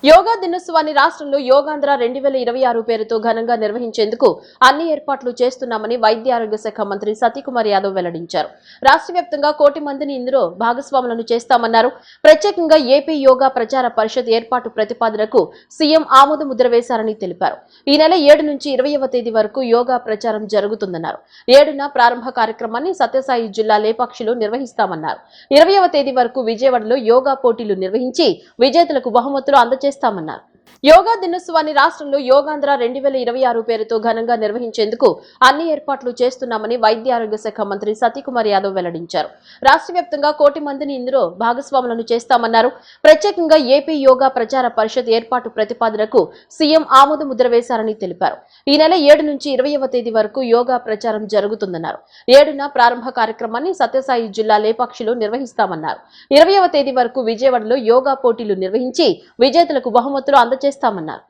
యోగా దినోత్సవాన్ని రాష్ట్రంలో యోగాంధ్ర 2026 పేరుతో ఘనంగా నిర్వహించేందుకు అన్ని ఏర్పాట్లు చేస్తున్నామని వైద్య ఆరోగ్య శాఖ మంత్రి సతీకుమార్ యాదవ్ వెల్లడించారు. రాష్ట్ర వ్యాప్తంగా 1 కోటి మందిని ఇందులో భాగస్వాములను చేస్తామన్నారు. ప్రత్యేకంగా ఏపీ యోగా ప్రచార పరిషత్ ఏర్పాటు ప్రతిపాదనకు సీఎం ఆమోద ముద్ర వేశారని తెలిపారు. ఈ నెల 7 నుంచి 20వ తేదీ వరకు యోగా ప్రచారం జరుగుతుందన్నారు. 7న ప్రారంభ కార్యక్రమాన్ని సత్యసాయి జిల్లా లేపాక్షిలో నిర్వహిస్తామన్నారు. 20వ తేదీ వరకు విజయవాడలో యోగా పోటీలు నిర్వహించి విజేతలకు బహుమతులు అందజేస్తామన్నారు. యోగా దినోత్సవాన్ని రాష్ట్రంలో యోగాంధ్ర 2026 పేరుతో ఘనంగా నిర్వహించేందుకు అన్ని ఏర్పాట్లు చేస్తున్నామని వైద్య ఆరోగ్య శాఖ మంత్రి సతీకుమార్ యాదవ్ వెల్లడించారు. రాష్ట్ర వ్యాప్తంగా 1 కోటి మందిని ఇందులో భాగస్వాములను చేస్తామన్నారు. ప్రత్యేకంగా ఏపీ యోగా ప్రచార పరిషత్ ఏర్పాటు ప్రతిపాదనకు సీఎం ఆమోద ముద్ర వేశారని తెలిపారు. ఈ నెల 7 నుంచి 20వ తేదీ వరకు యోగా ప్రచారం జరుగుతుందన్నారు. 7న ప్రారంభ కార్యక్రమాన్ని సత్యసాయి జిల్లా లేపాక్షిలో నిర్వహిస్తామన్నారు. 20వ తేదీ వరకు విజయవాడలో యోగా పోటీలు నిర్వహించి విజేతలకు బహుమతులు అందజేస్తామన్నారు.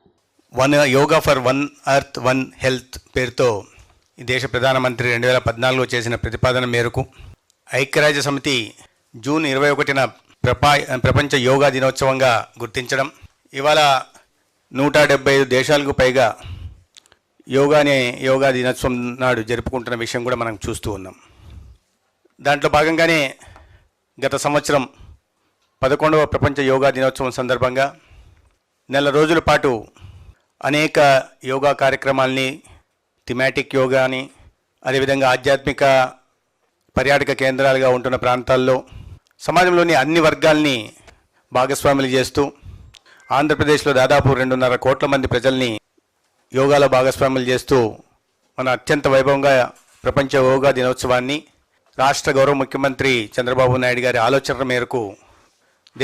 One yoga for one earth one health పేరుతో ఈ దేశ ప్రధానమంత్రి 2014లో చేసిన ప్రతిపాదన మేరకు ఐక్యరాజ్య సమితి జూన్ 21న ప్రపంచ యోగా దినోత్సవంగా గుర్తించడం, ఇవాళ 175 దేశాలకు పైగా యోగా దినోత్సవం నాడు జరుపుకుంటున్న విషయం కూడా మనం చూస్తూ ఉన్నాం. దాంట్లో భాగంగానే గత సంవత్సరం 11వ ప్రపంచ యోగా దినోత్సవం సందర్భంగా నెల రోజుల పాటు అనేక యోగా కార్యక్రమాల్ని, థిమాటిక్ యోగాని, అదేవిధంగా ఆధ్యాత్మిక పర్యాటక కేంద్రాలుగా ఉంటున్న ప్రాంతాల్లో సమాజంలోని అన్ని వర్గాల్ని భాగస్వాములు చేస్తూ ఆంధ్రప్రదేశ్లో దాదాపు 2.5 కోట్ల మంది ప్రజల్ని యోగాలో భాగస్వాములు చేస్తూ మన అత్యంత వైభవంగా ప్రపంచ యోగా దినోత్సవాన్ని రాష్ట్ర గౌరవ ముఖ్యమంత్రి చంద్రబాబు నాయుడు గారి ఆలోచనల మేరకు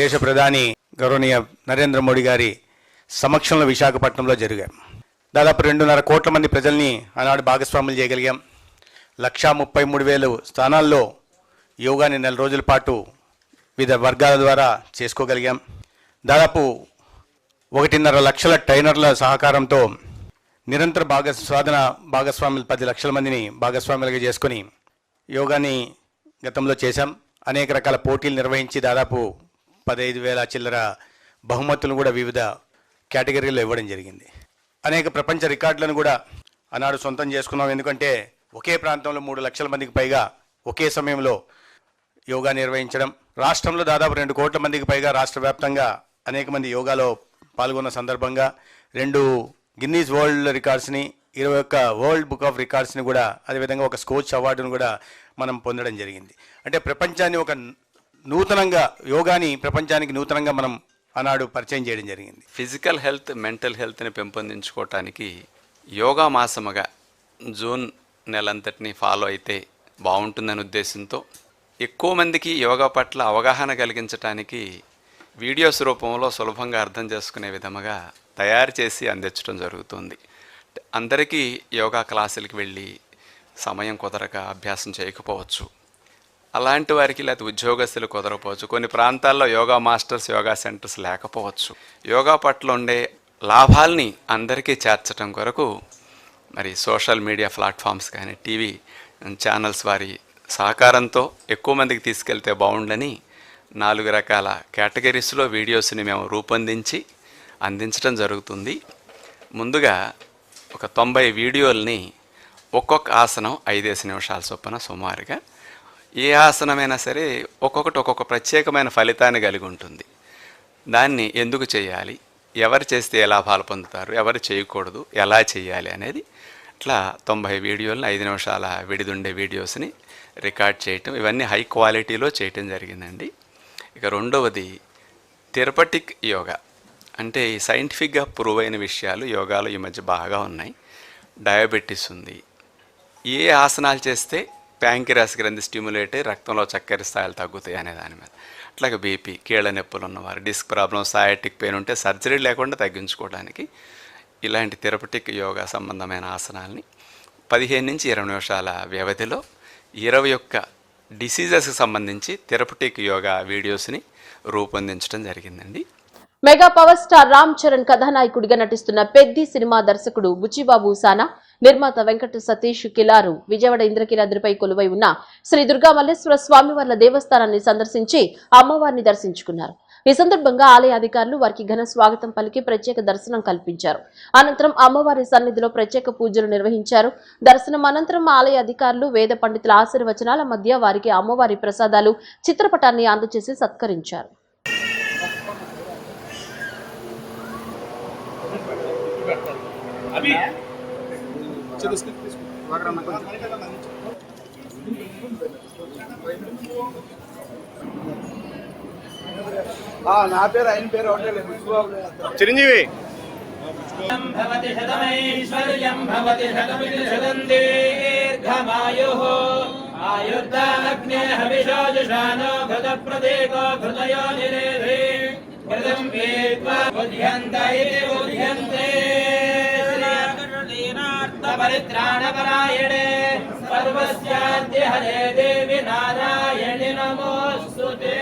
దేశ ప్రధాని గౌరవనీయ నరేంద్ర మోడీ గారి సమక్షంలో విశాఖపట్నంలో జరిగాయి. దాదాపు 2.5 కోట్ల మంది ప్రజల్ని ఆనాడు భాగస్వాములు చేయగలిగాం. 1,33,000 స్థానాల్లో యోగాని నెల రోజుల పాటు వివిధ వర్గాల ద్వారా చేసుకోగలిగాం. దాదాపు 1.5 లక్షల ట్రైనర్ల సహకారంతో నిరంతర భాగస్వాములు 10 లక్షల మందిని భాగస్వాములుగా చేసుకొని యోగాని గతంలో చేశాం. అనేక రకాల పోటీలు నిర్వహించి దాదాపు 15,000 చిల్లర బహుమతులను కూడా వివిధ కేటగిరీలో ఇవ్వడం జరిగింది. అనేక ప్రపంచ రికార్డులను కూడా ఆనాడు సొంతం చేసుకున్నాం. ఎందుకంటే ఒకే ప్రాంతంలో 3 లక్షల మందికి పైగా ఒకే సమయంలో యోగా నిర్వహించడం, రాష్ట్రంలో దాదాపు 2 కోట్ల మందికి పైగా రాష్ట్ర వ్యాప్తంగా అనేక మంది యోగాలో పాల్గొన్న సందర్భంగా 2 గిన్నీస్ వరల్డ్ రికార్డ్స్ని, 21 వరల్డ్ బుక్ ఆఫ్ రికార్డ్స్ని కూడా, అదేవిధంగా ఒక స్కోచ్ అవార్డును కూడా మనం పొందడం జరిగింది. అంటే ప్రపంచాన్ని ఒక నూతనంగా యోగాని ప్రపంచానికి నూతనంగా మనం ఆనాడు పరిచయం చేయడం జరిగింది. ఫిజికల్ హెల్త్, మెంటల్ హెల్త్ని పెంపొందించుకోవటానికి యోగా మాసముగా జూన్ నెలంతటిని ఫాలో అయితే బాగుంటుందనే ఉద్దేశంతో ఎక్కువ మందికి యోగా పట్ల అవగాహన కలిగించడానికి వీడియోస్ రూపంలో సులభంగా అర్థం చేసుకునే విధముగా తయారు చేసి అందించడం జరుగుతుంది. అందరికీ యోగా క్లాసులకి వెళ్ళి సమయం కుదరక అభ్యాసం చేయకపోవచ్చు. అలాంటి వారికి లేకపోతే ఉద్యోగస్తులు కుదరకపోవచ్చు. కొన్ని ప్రాంతాల్లో యోగా మాస్టర్స్, యోగా సెంటర్స్ లేకపోవచ్చు. యోగా పట్ల ఉండే లాభాల్ని అందరికీ చేర్చడం కొరకు మరి సోషల్ మీడియా ప్లాట్ఫామ్స్ కానీ టీవీ ఛానల్స్ వారి సహకారంతో ఎక్కువ మందికి తీసుకెళ్తే బాగుండని 4 రకాల కేటగిరీస్లో వీడియోస్ని మేము రూపొందించి అందించడం జరుగుతుంది. ముందుగా ఒక 90 వీడియోల్ని ఒక్కొక్క ఆసనం 5 నిమిషాల చొప్పున సుమారుగా, ఏ ఆసనమైనా సరే ఒక్కొక్కటి ఒక్కొక్క ప్రత్యేకమైన ఫలితాన్ని కలిగి ఉంటుంది. దాన్ని ఎందుకు చేయాలి, ఎవరు చేస్తే ఏ లాభాలు పొందుతారు, ఎవరు చేయకూడదు, ఎలా చేయాలి అనేది ఇట్లా 90 వీడియోలను 5 నిమిషాల విడిదుండే వీడియోస్ని రికార్డ్ చేయటం, ఇవన్నీ హై క్వాలిటీలో చేయటం జరిగిందండి. ఇక రెండవది థెరపటిక్ యోగా. అంటే ఈ సైంటిఫిక్గా ప్రూవ్ అయిన విషయాలు యోగాలో ఈ మధ్య బాగా ఉన్నాయి. డయాబెటీస్ ఉంది, ఏ ఆసనాలు చేస్తే ప్యాంక్రియాస్ గ్రంథి స్టిమ్యులేట్ అయ్యి రక్తంలో చక్కెర స్థాయిలు తగ్గుతాయి అనే దాని మీద. అట్లాగే బీపీ, కీళ్ళ నొప్పులు ఉన్నవారు, డిస్క్ ప్రాబ్లమ్, సయాటిక్ పెయిన్ ఉంటే సర్జరీ లేకుండా తగ్గించుకోవడానికి ఇలాంటి థెరపటిక్ యోగా సంబంధమైన ఆసనాల్ని 15 నుంచి 20 నిమిషాల వ్యవధిలో 21 డిసీజెస్కి సంబంధించి థెరపటిక్ యోగా వీడియోస్ని రూపొందించడం జరిగిందండి. Mega power star Ram Charan కథానాయకుడిగా నటిస్తున్న పెద్ది సినిమా దర్శకుడు బుచ్చిబాబు సానా, నిర్మాత వెంకట సతీష్ కిలారు విజయవాడ ఇంద్రకీలాద్రిపై కొలువై ఉన్న శ్రీ దుర్గా మల్లేశ్వర స్వామివార్ల దేవస్థానాన్ని సందర్శించి అమ్మవారిని దర్శించుకున్నారు. ఈ సందర్భంగా ఆలయ అధికారులు వారికి ఘన స్వాగతం పలికి ప్రత్యేక దర్శనం కల్పించారు. అనంతరం అమ్మవారి సన్నిధిలో ప్రత్యేక పూజలు నిర్వహించారు. దర్శనం అనంతరం ఆలయ అధికారులు వేద పండితుల ఆశీర్వచనాల మధ్య వారికి అమ్మవారి ప్రసాదాలు చిత్రపటాన్ని అందజేసి సత్కరించారు. నా పేరు ఆయన పేరు చిరంజీవి పరిత్రాణపరాయణే సర్వస్యాద్య హరే దేవి నారాయణి నమోస్తుతే.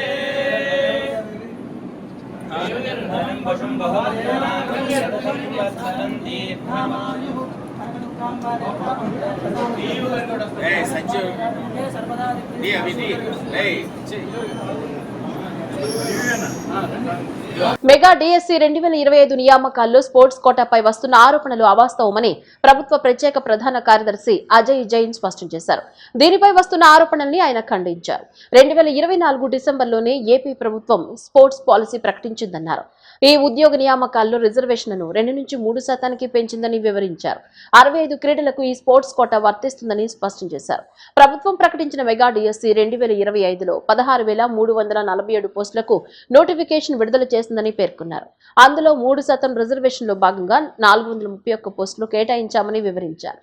మెగా డిఎస్సి 2025 నియామకాల్లో స్పోర్ట్స్ కోటాపై వస్తున్న ఆరోపణలు అవాస్తవమని ప్రభుత్వ ప్రత్యేక ప్రధాన కార్యదర్శి అజయ్ జైన్ స్పష్టం చేశారు. దీనిపై వస్తున్న ఆరోపణల్ని ఆయన ఖండించారు. 2024 డిసెంబర్లోనే ఏపీ ప్రభుత్వం స్పోర్ట్స్ పాలసీ ప్రకటించిందన్నారు. ఈ ఉద్యోగ నియామకాల్లో రిజర్వేషన్లను 2 నుంచి 3% పెంచిందని వివరించారు. 65 క్రీడలకు ఈ స్పోర్ట్స్ కోటా వర్తిస్తుందని స్పష్టం చేశారు. ప్రభుత్వం ప్రకటించిన మెగా డిఎస్సి 2025లో 16,347 పోస్టులకు నోటిఫికేషన్ విడుదల చేసిందని పేర్కొన్నారు. అందులో 3% రిజర్వేషన్లో భాగంగా 431 పోస్టులు కేటాయించామని వివరించారు.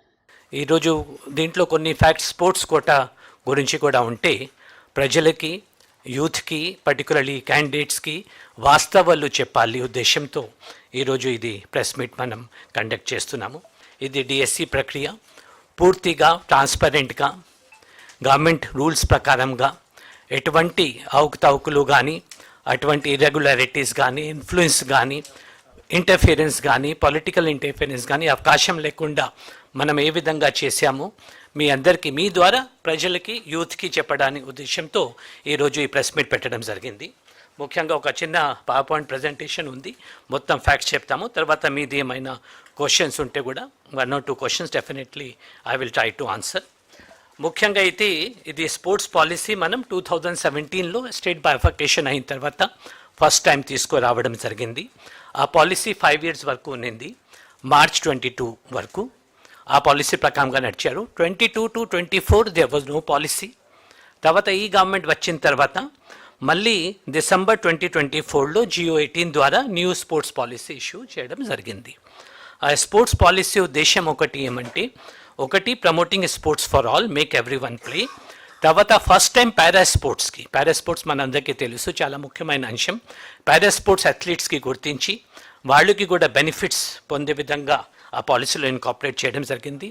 ఈరోజు దీంట్లో కొన్ని ఫ్యాక్ట్స్ స్పోర్ట్స్ కోటా గురించి కూడా ఉంటే ప్రజలకి, యూత్కి, పర్టికులర్లీ క్యాండిడేట్స్కి వాస్తవాలు చెప్పాలి ఉద్దేశంతో ఈరోజు ఇది ప్రెస్ మీట్ మనం కండక్ట్ చేస్తున్నాము. ఇది డిఎస్సి ప్రక్రియ పూర్తిగా ట్రాన్స్పరెంట్గా గవర్నమెంట్ రూల్స్ ప్రకారంగా ఎటువంటి అవకతవకలు కానీ, అటువంటి ఇర్రెగ్యులారిటీస్ కానీ, ఇన్ఫ్లుయెన్స్ కానీ, ఇంటర్ఫిరెన్స్ కానీ, పొలిటికల్ ఇంటర్ఫిరెన్స్ కానీ అవకాశం లేకుండా మనం ఏ విధంగా చేశామో మీ అందరికీ, మీ ద్వారా ప్రజలకి, యూత్కి చెప్పడానికి ఉద్దేశంతో ఈరోజు ఈ ప్రెస్ మీట్ పెట్టడం జరిగింది. ముఖ్యంగా ఒక చిన్న పవర్ పాయింట్ ప్రజెంటేషన్ ఉంది, మొత్తం ఫ్యాక్ట్స్ చెప్తాము. తర్వాత మీది ఏమైనా క్వశ్చన్స్ ఉంటే కూడా 1 or 2 questions definitely I will try to answer. ముఖ్యంగా అయితే ఇది స్పోర్ట్స్ పాలసీ మనం 2017లో స్టేట్ బైఫర్కేషన్ అయిన తర్వాత ఫస్ట్ టైం తీసుకురావడం జరిగింది. ఆ పాలసీ 5 years వరకు ఉన్నింది. మార్చ్ 22 వరకు ఆ పాలసీ ప్రకారంగా నడిచారు. 22 to 24 there was no policy. తర్వాత ఈ గవర్నమెంట్ వచ్చిన తర్వాత మళ్ళీ డిసెంబర్ 2024లో జియో 18 ద్వారా న్యూ స్పోర్ట్స్ పాలసీ ఇష్యూ చేయడం జరిగింది. ఆ స్పోర్ట్స్ పాలసీ ఉద్దేశం ఒకటి ఏమంటే, ఒకటి promoting sports for all, make every one play. తర్వాత ఫస్ట్ టైం పారా స్పోర్ట్స్ మనందరికీ తెలుసు, చాలా ముఖ్యమైన అంశం. పారా స్పోర్ట్స్ అథ్లీట్స్కి గుర్తించి వాళ్ళకి కూడా బెనిఫిట్స్ పొందే విధంగా ఆ పాలసీలో ఇన్కార్పొరేట్ చేయడం జరిగింది.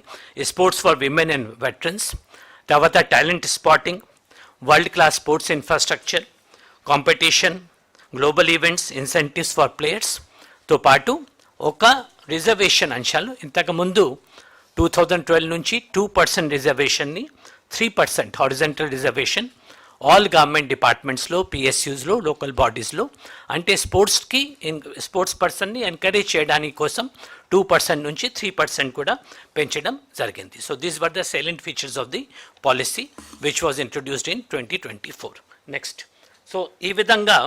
Sports for women and veterans, తర్వాత talent spotting, world class sports infrastructure, competition, global events, incentives for ప్లేయర్స్తో పాటు ఒక రిజర్వేషన్ అంశాలు. ఇంతకుముందు 2012 నుంచి 2% రిజర్వేషన్ని 3% హారిజంటల్ రిజర్వేషన్ ఆల్ గవర్నమెంట్ డిపార్ట్మెంట్స్లో, పిఎస్యూస్లో, లోకల్ బాడీస్లో, అంటే స్పోర్ట్స్ పర్సన్ని ఎంకరేజ్ చేయడానికి కోసం 2% నుంచి 3% కూడా పెంచడం జరిగింది. So these were the silent features of the policy which was introduced in 2024. Next, so ఈ విధంగా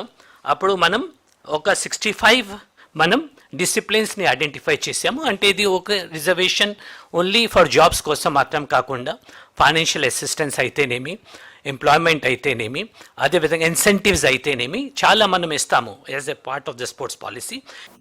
అప్పుడు మనం ఒక 65 మనం డిసిప్లిన్స్ని ఐడెంటిఫై చేసాము. అంటే ఇది ఒక రిజర్వేషన్ ఓన్లీ ఫర్ జాబ్స్ కోసం మాత్రం కాకుండా ఫైనాన్షియల్ అసిస్టెన్స్ అయితేనేమి, ఎంప్లాయ్మెంట్ అయితేనేమి, అదేవిధంగా ఇన్సెంటివ్స్ అయితేనేమి చాలా మనం ఇస్తాము as a part of the sports policy.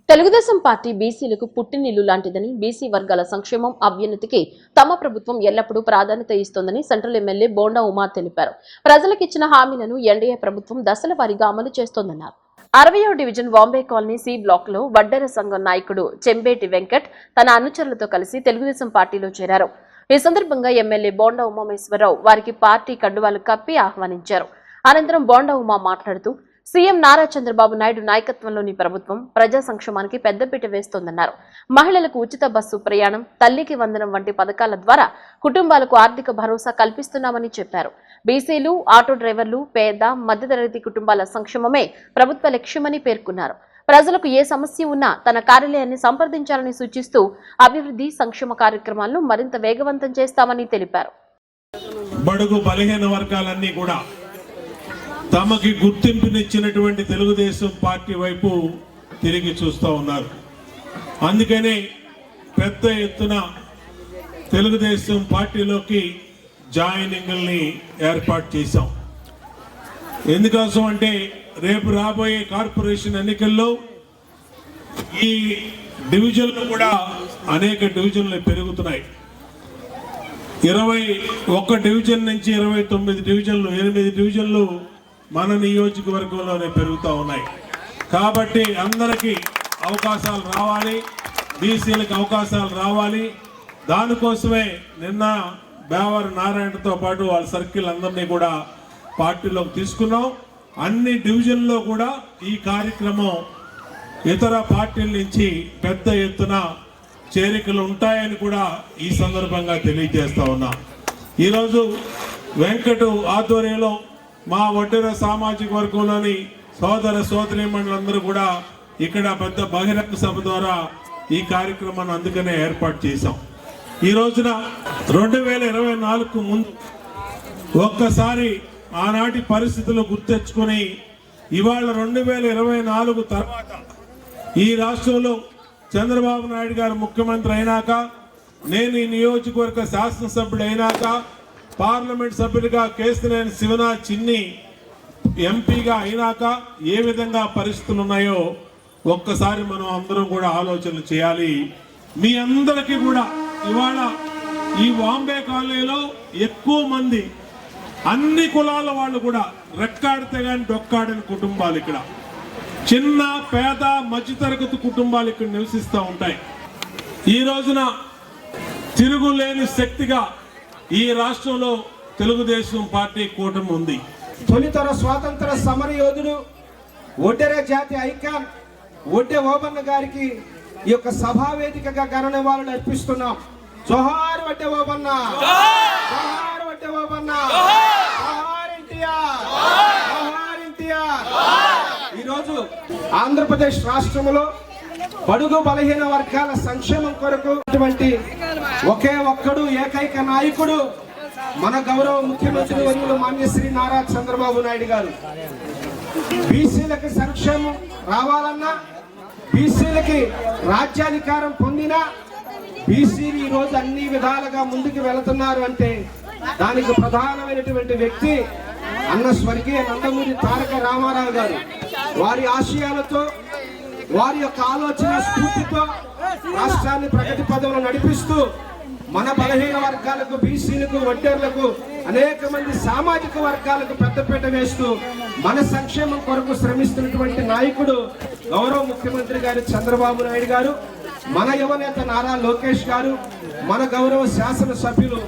Telugu Desam party బీసీలకు పుట్టినిల్లు లాంటిదని, బీసీ వర్గాల సంక్షేమం, అభ్యున్నతికి తమ ప్రభుత్వం ఎల్లప్పుడూ ప్రాధాన్యత ఇస్తోందని సెంట్రల్ ఎమ్మెల్యే బోండా ఉమా తెలిపారు. ప్రజలకిచ్చిన హామీలను ఎన్డీఏ ప్రభుత్వం దశల వారీగా అమలు చేస్తోందన్నారు. 60వ division Bombay colony C block లో వడ్డెర సంఘం నాయకుడు చెంబేటి వెంకట్ తన అనుచరులతో కలిసి తెలుగుదేశం పార్టీలో చేరారు. ఈ సందర్భంగా ఎమ్మెల్యే బోండా ఉమామేశ్వరరావు వారికి పార్టీ కండువాలు కప్పి ఆహ్వానించారు. అనంతరం బోండా ఉమా మాట్లాడుతూ సీఎం నారా చంద్రబాబు నాయుడు నాయకత్వంలోని ప్రభుత్వం ప్రజా సంక్షేమానికి పెద్దపీట వేస్తోందన్నారు. మహిళలకు ఉచిత బస్సు ప్రయాణం, తల్లికి వందనం వంటి పథకాల ద్వారా కుటుంబాలకు ఆర్థిక భరోసా కల్పిస్తున్నామని చెప్పారు. బీసీలు, ఆటో డ్రైవర్లు, పేద, మధ్యతరగతి కుటుంబాల సంక్షేమమే ప్రభుత్వ లక్ష్యమని పేర్కొన్నారు. ప్రజలకు ఏ సమస్య ఉన్నా తన కార్యాలయాన్ని సంప్రదించాలని సూచిస్తూ అభివృద్ధి సంక్షేమ కార్యక్రమాలను మరింత వేగవంతం చేస్తామని తెలిపారు. బడుగు బలహీన వర్గాలన్నీ కూడా తమకి గుర్తింపునిచ్చినటువంటి తెలుగుదేశం పార్టీ వైపు తిరిగి చూస్తూ ఉన్నారు. అందుకనే పెద్ద ఎత్తున తెలుగుదేశం పార్టీలోకి జాయినింగ్ని ఏర్పాటు చేశాం. ఎందుకోసం అంటే రేపు రాబోయే కార్పొరేషన్ ఎన్నికల్లో ఈ డివిజన్లు కూడా అనేక డివిజన్లు పెరుగుతున్నాయి. 21 డివిజన్ నుంచి 29 డివిజన్లు, 8 డివిజన్లు మన నియోజకవర్గంలోనే పెరుగుతూ ఉన్నాయి. కాబట్టి అందరికీ అవకాశాలు రావాలి, బీసీలకు అవకాశాలు రావాలి. దానికోసమే నిన్న బేవర్ నారాయణతో పాటు వాళ్ళ సర్కిల్ అందరినీ కూడా పార్టీలోకి తీసుకున్నాం. అన్ని డివిజన్లో కూడా ఈ కార్యక్రమం ఇతర పార్టీల నుంచి పెద్ద ఎత్తున చేరికలు ఉంటాయని కూడా ఈ సందర్భంగా తెలియజేస్తా ఉన్నా. ఈరోజు వెంకటు ఆధ్వర్యంలో మా ఒడ్డెర సామాజిక వర్గంలోని సోదర సోదరీమణులందరూ కూడా ఇక్కడ పెద్ద బహిరంగ సభ ద్వారా ఈ కార్యక్రమాన్ని అందుకనే ఏర్పాటు చేశాం. ఈ రోజున 2024 ముందు ఒక్కసారి ఆనాటి పరిస్థితులు గుర్తెచ్చుకొని ఇవాళ 2024 తర్వాత ఈ రాష్ట్రంలో చంద్రబాబు నాయుడు గారు ముఖ్యమంత్రి అయినాక, నేను ఈ నియోజకవర్గ శాసనసభ్యుడు అయినాక, పార్లమెంట్ సభ్యుడిగా కేశినేని శివనాథ్ చిన్ని ఎంపీగా అయినాక ఏ విధంగా పరిస్థితులు ఉన్నాయో ఒక్కసారి మనం అందరం కూడా ఆలోచనలు చేయాలి. మీ అందరికీ కూడా ఇవాళ ఈ బాంబే కాలనీలో ఎక్కువ మంది అన్ని కులాల వాళ్ళు కూడా రెక్కాడితే కానీ డొక్కాడని కుటుంబాలు, ఇక్కడ చిన్న పేద మధ్యతరగతి కుటుంబాలు ఇక్కడ నివసిస్తూ ఉంటాయి. ఈ రోజున తిరుగులేని శక్తిగా ఈ రాష్ట్రంలో తెలుగుదేశం పార్టీ కూటమి ఉంది. తొలితర స్వాతంత్ర సమర యోధుడు ఒడ్డెర జాతి ఐకాన్ ఒడ్డె ఓబన్న గారికి ఈ యొక్క సభావేదికగా ఘన నివాళులు అర్పిస్తున్నాం. జోహార్ ఒడ్డె ఓబన్న, జోహార్ ఒడ్డె ఓబన్న, జోహార్ ఎన్టీఆర్, జోహార్ ఎన్టీఆర్. ఈరోజు ఆంధ్రప్రదేశ్ రాష్ట్రంలో బడుగు బలహీన వర్గాల సంక్షేమం కొరకు ఒకే ఒక్కడు ఏకైక నాయకుడు మన గౌరవ ముఖ్యమంత్రి వర్యులు మాన్యశ్రీ నారా చంద్రబాబు నాయుడు గారు. బీసీలకి సంక్షేమం రావాలన్నా, బీసీలకి రాజ్యాధికారం పొందినా, బీసీలు ఈ రోజు అన్ని విధాలుగా ముందుకు వెళుతున్నారు అంటే దానికి ప్రధానమైనటువంటి వ్యక్తి అన్న స్వర్గీయ నందమూరి తారక రామారావు గారు. వారి ఆశయాలతో, వారి యొక్క ఆలోచన స్ఫూర్తితో రాష్ట్రాన్ని ప్రగతి పదంలో నడిపిస్తూ మన బలహీన వర్గాలకు, బీసీలకు, వడ్డేర్లకు, అనేక మంది సామాజిక వర్గాలకు పెద్దపీట వేస్తూ మన సంక్షేమం కొరకు శ్రమిస్తున్నటువంటి నాయకుడు గౌరవ ముఖ్యమంత్రి గారు చంద్రబాబు నాయుడు గారు, మన యువనేత నారా లోకేష్ గారు, మన గౌరవ శాసనసభ్యులు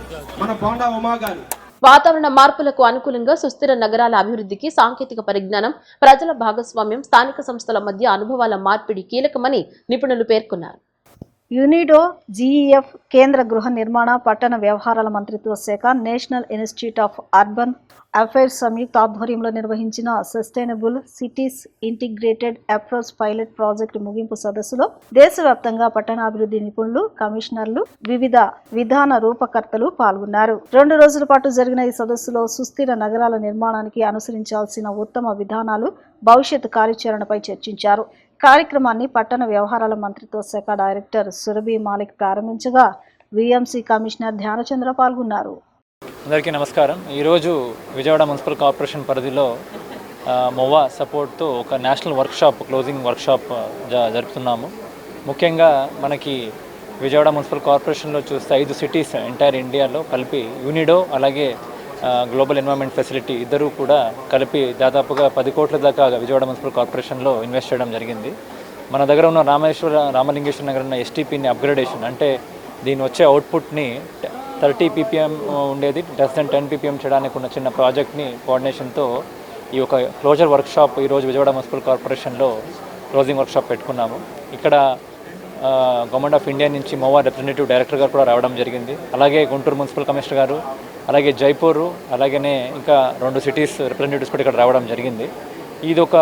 మన బోండా ఉమా గారు. వాతావరణ మార్పులకు అనుకూలంగా సుస్థిర నగరాల అభివృద్ధికి సాంకేతిక పరిజ్ఞానం, ప్రజల భాగస్వామ్యం, స్థానిక సంస్థల మధ్య అనుభవాల మార్పిడి కీలకమని నిపుణులు పేర్కొన్నారు. యునిడో, జీఈఎఫ్, కేంద్ర గృహ నిర్మాణ, పట్టణ వ్యవహారాల మంత్రిత్వ శాఖ, National Institute of Urban Affairs సంయుక్త ఆధ్వర్యంలో నిర్వహించిన sustainable cities integrated approach pilot project ముగింపు సదస్సులో దేశవ్యాప్తంగా పట్టణాభివృద్ధి నిపుణులు, కమిషనర్లు, వివిధ విధాన రూపకర్తలు పాల్గొన్నారు. 2 రోజుల పాటు జరిగిన ఈ సదస్సులో సుస్థిర నగరాల నిర్మాణానికి అనుసరించాల్సిన ఉత్తమ విధానాలు, భవిష్యత్ కార్యాచరణపై చర్చించారు. కార్యక్రమాన్ని పట్టణ వ్యవహారాల మంత్రిత్వ శాఖ డైరెక్టర్ సురభి మాలిక్ ప్రారంభించగా విఎంసి కమిషనర్ ధ్యానచంద్ర పాల్గొన్నారు. అందరికీ నమస్కారం. ఈరోజు విజయవాడ మున్సిపల్ కార్పొరేషన్ పరిధిలో మోవా సపోర్ట్తో ఒక నేషనల్ వర్క్షాప్, క్లోజింగ్ వర్క్షాప్ జరుపుతున్నాము. ముఖ్యంగా మనకి విజయవాడ మున్సిపల్ కార్పొరేషన్లో చూస్తే 5 సిటీస్ ఎంటైర్ ఇండియాలో కలిపి యునిడో అలాగే గ్లోబల్ ఎన్వైర్న్మెంట్ ఫెసిలిటీ ఇద్దరు కూడా కలిపి దాదాపుగా 10 కోట్ల దాకా విజయవాడ మున్సిపల్ కార్పొరేషన్లో ఇన్వెస్ట్ చేయడం జరిగింది. మన దగ్గర ఉన్న రామలింగేశ్వర నగర్ ఉన్న ఎస్టీపీని అప్గ్రేడేషన్, అంటే దీని వచ్చే అవుట్పుట్ని 30 ppm ఉండేది 10 ppm చేయడానికి ఉన్న చిన్న ప్రాజెక్ట్ని కోఆర్డినేషన్తో ఈ యొక్క క్లోజర్ వర్క్షాప్ ఈరోజు విజయవాడ మున్సిపల్ కార్పొరేషన్లో క్లోజింగ్ వర్క్షాప్ పెట్టుకున్నాము. ఇక్కడ గవర్నమెంట్ ఆఫ్ ఇండియా నుంచి మోవా రిప్రజెంటేటివ్ డైరెక్టర్ గారు కూడా రావడం జరిగింది. అలాగే గుంటూరు మున్సిపల్ కమిషనర్ గారు, అలాగే జైపూర్, అలాగనే ఇంకా 2 సిటీస్ రిప్రజెంటేటివ్స్ కూడా ఇక్కడ రావడం జరిగింది. ఇది ఒక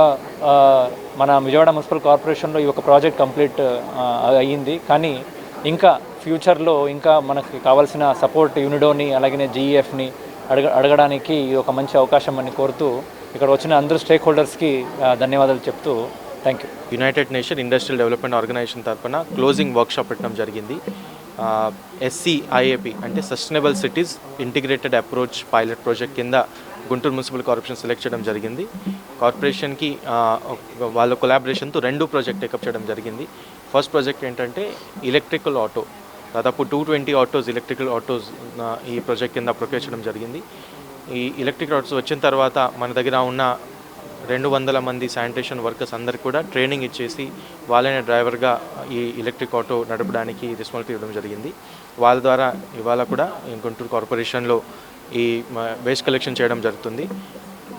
మన విజయవాడ మున్సిపల్ కార్పొరేషన్లో ఈ ఒక ప్రాజెక్ట్ కంప్లీట్ అయ్యింది. కానీ ఇంకా ఫ్యూచర్లో ఇంకా మనకి కావాల్సిన సపోర్ట్ యూనిడోని అలాగనే జీఈఎఫ్ని అడగడానికి ఇది ఒక మంచి అవకాశం అని కోరుతూ ఇక్కడ వచ్చిన అందరూ స్టేక్ హోల్డర్స్కి ధన్యవాదాలు చెప్తూ thank you. United Nation Industrial Development Organisation తరఫున క్లోజింగ్ వర్క్షాప్ పెట్టడం జరిగింది. SCIAP అంటే sustainable cities integrated approach pilot project కింద గుంటూరు మున్సిపల్ కార్పొరేషన్ సెలెక్ట్ చేయడం జరిగింది. కార్పొరేషన్కి వాళ్ళ కొలాబరేషన్తో 2 ప్రాజెక్ట్ టేకప్ చేయడం జరిగింది. ఫస్ట్ ప్రాజెక్ట్ ఏంటంటే ఎలక్ట్రికల్ ఆటో, దాదాపు 220 ఆటోస్ ఎలక్ట్రికల్ ఆటోస్ ఈ ప్రాజెక్ట్ కింద ప్రొక్యూర్ చేయడం జరిగింది. ఈ ఎలక్ట్రికల్ ఆటోస్ వచ్చిన తర్వాత మన దగ్గర ఉన్న 200 మంది శానిటేషన్ వర్కర్స్ అందరికి కూడా ట్రైనింగ్ ఇచ్చేసి వాళ్ళనే డ్రైవర్గా ఈ ఎలక్ట్రిక్ ఆటో నడపడానికి రెస్పాన్సిబిలిటీ ఇవ్వడం జరిగింది. వాళ్ళ ద్వారా ఇవాళ కూడా గుంటూరు కార్పొరేషన్లో ఈ వేస్ట్ కలెక్షన్ చేయడం జరుగుతుంది.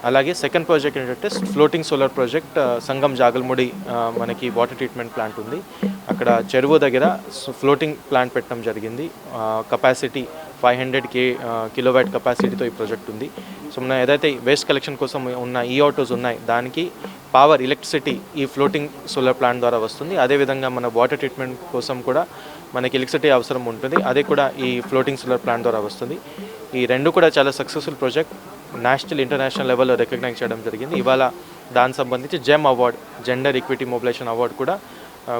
అలాగే సెకండ్ ప్రాజెక్ట్ ఏంటంటే ఫ్లోటింగ్ సోలార్ ప్రాజెక్ట్ సంగం జాగల్ముడి మనకి వాటర్ ట్రీట్మెంట్ ప్లాంట్ ఉంది. అక్కడ చెరువు దగ్గర ఫ్లోటింగ్ ప్లాంట్ పెట్టడం జరిగింది. కెపాసిటీ 500 కిలోవాట్ కెపాసిటీతో ఈ ప్రాజెక్ట్ ఉంది. సో మన ఏదైతే వేస్ట్ కలెక్షన్ కోసం ఉన్న ఈ ఆటోస్ ఉన్నాయి దానికి పవర్ ఎలక్ట్రిసిటీ ఈ ఫ్లోటింగ్ సోలార్ ప్లాంట్ ద్వారా వస్తుంది. అదేవిధంగా మన వాటర్ ట్రీట్మెంట్ కోసం కూడా మనకి ఎలక్ట్రిసిటీ అవసరం ఉంటుంది, అదే కూడా ఈ ఫ్లోటింగ్ సోలార్ ప్లాంట్ ద్వారా వస్తుంది. ఈ 2 కూడా చాలా సక్సెస్ఫుల్ ప్రాజెక్ట్, నేషనల్ ఇంటర్నేషనల్ లెవెల్లో రికగ్నైజ్ చేయడం జరిగింది. ఇవాళ దానికి సంబంధించి gem award, gender equity mobilisation award కూడా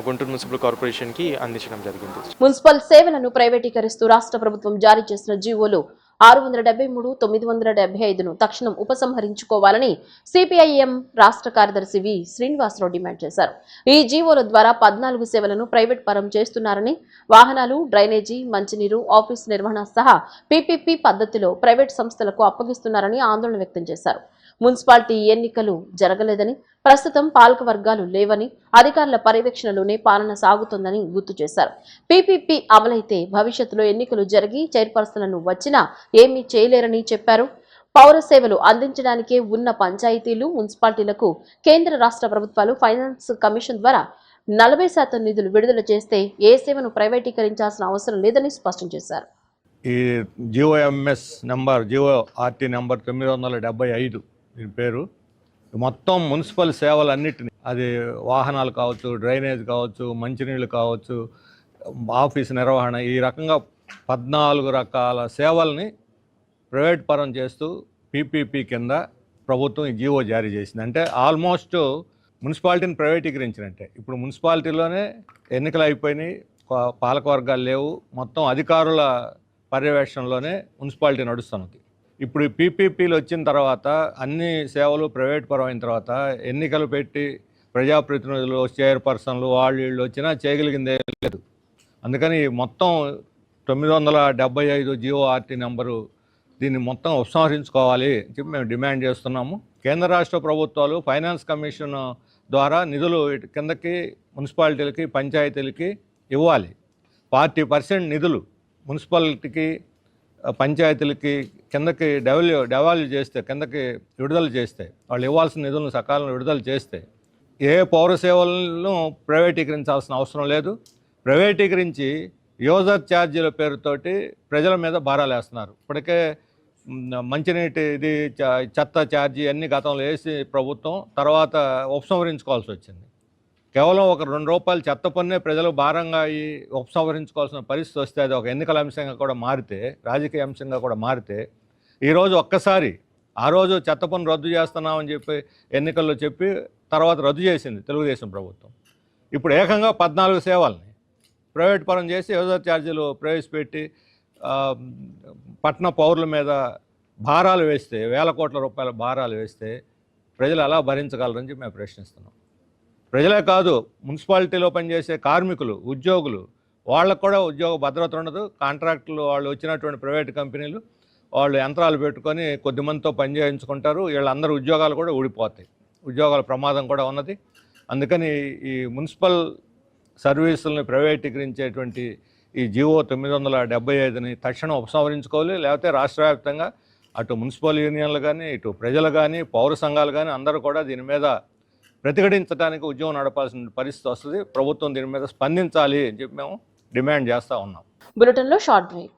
గుంటూరు మున్సిపల్ కార్పొరేషన్కి అందించడం జరిగింది. మున్సిపల్ సేవలను ప్రైవేటీకరిస్తూ రాష్ట్ర ప్రభుత్వం జారీ చేసిన జీవోలు 673, 975ను తక్షణం ఉపసంహరించుకోవాలని సిపిఐఎం రాష్ట్ర కార్యదర్శి వి శ్రీనివాసరావు డిమాండ్ చేశారు. ఈ జీవోల ద్వారా 14 సేవలను ప్రైవేట్ పరం చేస్తున్నారని, వాహనాలు, డ్రైనేజీ, మంచినీరు, ఆఫీస్ నిర్వహణ సహా పీపీపీ పద్ధతిలో ప్రైవేట్ సంస్థలకు అప్పగిస్తున్నారని ఆందోళన వ్యక్తం చేశారు. మున్సిపాలిటీ ఎన్నికలు జరగలేదని, ప్రస్తుతం పాలక వర్గాలు లేవని, అధికారుల పర్యవేక్షణలోనే పాలన సాగుతోందని గుర్తు చేశారు. పీపీపీ అమలైతే భవిష్యత్తులో ఎన్నికలు జరిగి చైర్పర్సన్లను వచ్చినా ఏమీ చేయలేరని చెప్పారు. పౌర సేవలు అందించడానికే ఉన్న పంచాయతీలు, మున్సిపాలిటీలకు కేంద్ర రాష్ట్ర ప్రభుత్వాలు ఫైనాన్స్ కమిషన్ ద్వారా 40% నిధులు విడుదల చేస్తే ఏ సేవను ప్రైవేటీకరించాల్సిన అవసరం లేదని స్పష్టం చేశారు. ఈ జిఓఎంఎస్ నంబర్, జిఓఆర్టీ నంబర్ 975 దీని పేరు, మొత్తం మున్సిపల్ సేవలన్నిటిని, అది వాహనాలు కావచ్చు, డ్రైనేజ్ కావచ్చు, మంచినీళ్ళు కావచ్చు, ఆఫీస్ నిర్వహణ, ఈ రకంగా 14 రకాల సేవల్ని ప్రైవేట్ పరం చేస్తూ పీపీపీ కింద ప్రభుత్వం ఈ జీవో జారీ చేసింది. అంటే ఆల్మోస్ట్ మున్సిపాలిటీని ప్రైవేటీకరించినట్టే. ఇప్పుడు మున్సిపాలిటీలోనే ఎన్నికలు అయిపోయినాయి, పాలకవర్గాలు లేవు, మొత్తం అధికారుల పర్యవేక్షణలోనే మున్సిపాలిటీ నడుస్తున్నది. ఇప్పుడు ఈ పీపీపీలు వచ్చిన తర్వాత, అన్ని సేవలు ప్రైవేట్ పరమైన తర్వాత, ఎన్నికలు పెట్టి ప్రజాప్రతినిధులు, చైర్పర్సన్లు వాళ్ళు వీళ్ళు వచ్చినా చేయగలిగిందే లేదు. అందుకని మొత్తం 975 జిఓఆర్టీ నెంబరు దీన్ని మొత్తం ఉపసంహరించుకోవాలి అని చెప్పి మేము డిమాండ్ చేస్తున్నాము. కేంద్ర రాష్ట్ర ప్రభుత్వాలు ఫైనాన్స్ కమిషన్ ద్వారా నిధులు కిందకి మున్సిపాలిటీలకి, పంచాయతీలకి ఇవ్వాలి. 40% నిధులు మున్సిపాలిటీకి, పంచాయతీలకి కిందకి డెవాల్యూ చేస్తే, కిందకి విడుదల చేస్తే, వాళ్ళు ఇవ్వాల్సిన నిధులను సకాలంలో విడుదల చేస్తే ఏ పౌర సేవలను ప్రైవేటీకరించాల్సిన అవసరం లేదు. ప్రైవేటీకరించి యూజర్ ఛార్జీల పేరుతోటి ప్రజల మీద భారాలు వేస్తున్నారు. ఇప్పటికే మంచినీటి ఇది చెత్త ఛార్జీ అన్ని గతంలో వేసి ప్రభుత్వం తర్వాత ఉపసంహరించుకోవాల్సి వచ్చింది. కేవలం ఒక ₹2 చెత్త పన్నే ప్రజలు భారంగా ఈ ఉపసంహరించుకోవాల్సిన పరిస్థితి వస్తే, అది ఒక ఎన్నికల అంశంగా కూడా మారితే, రాజకీయ అంశంగా కూడా మారితే, ఈరోజు ఒక్కసారి ఆ రోజు చెత్త పన్ను రద్దు చేస్తున్నామని చెప్పి ఎన్నికల్లో చెప్పి తర్వాత రద్దు చేసింది తెలుగుదేశం ప్రభుత్వం. ఇప్పుడు ఏకంగా 14 సేవల్ని ప్రైవేట్ పరం చేసి యూజర్ ఛార్జీలు ప్రవేశపెట్టి పట్టణ పౌరుల మీద భారాలు వేస్తే, వేల కోట్ల రూపాయల భారాలు వేస్తే ప్రజలు ఎలా భరించగలరని చెప్పి మేము ప్రశ్నిస్తున్నాం. ప్రజలే కాదు, మున్సిపాలిటీలో పనిచేసే కార్మికులు, ఉద్యోగులు, వాళ్ళకు కూడా ఉద్యోగ భద్రత ఉండదు. కాంట్రాక్టులు వాళ్ళు వచ్చినటువంటి ప్రైవేట్ కంపెనీలు వాళ్ళు యంత్రాలు పెట్టుకొని కొద్దిమందితో పని చేయించుకుంటారు. వీళ్ళందరూ ఉద్యోగాలు కూడా ఊడిపోతాయి, ఉద్యోగాల ప్రమాదం కూడా ఉన్నది. అందుకని ఈ మున్సిపల్ సర్వీసుల్ని ప్రైవేటీకరించేటువంటి ఈ జిఓ 975ని తక్షణం ఉపసంహరించుకోవాలి. లేకపోతే రాష్ట్ర వ్యాప్తంగా అటు మున్సిపల్ యూనియన్లు కానీ, ఇటు ప్రజలు కానీ, పౌర సంఘాలు కానీ అందరూ కూడా దీని మీద ప్రతిఘటించడానికి ఉద్యమం నడపాల్సిన పరిస్థితి వస్తుంది. ప్రభుత్వం దీని మీద స్పందించాలి అని చెప్పి మేము డిమాండ్ చేస్తూ ఉన్నాం. బులెటిన్లో షార్ట్ బ్రేక్.